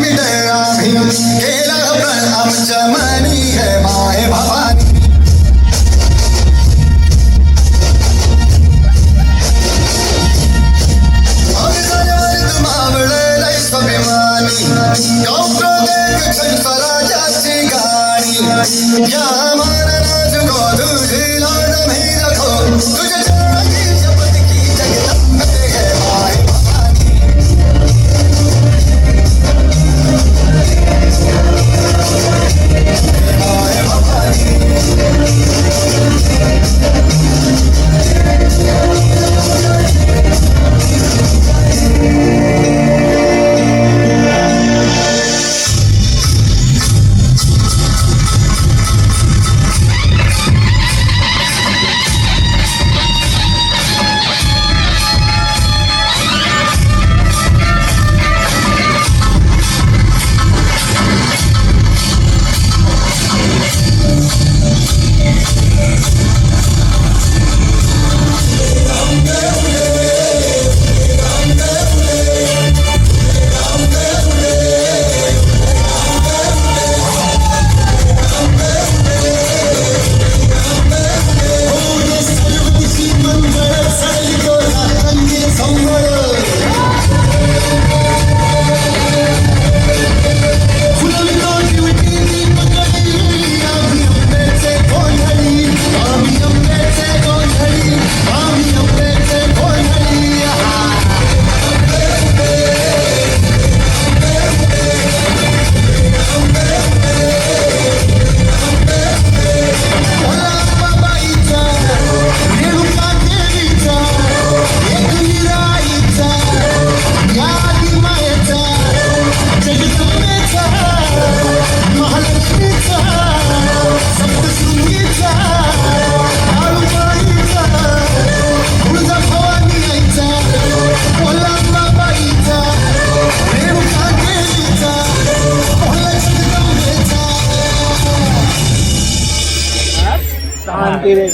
विठळ आम्ही केला प्रण आमच्या मनी हे माय भवानी स्वराज्याची गाणी या मानना जुगो तुझी लाड मी रखो तुझ्या चरणाची शपथ की Jagdambe hey my Bhavani my Bhavani Shanti ray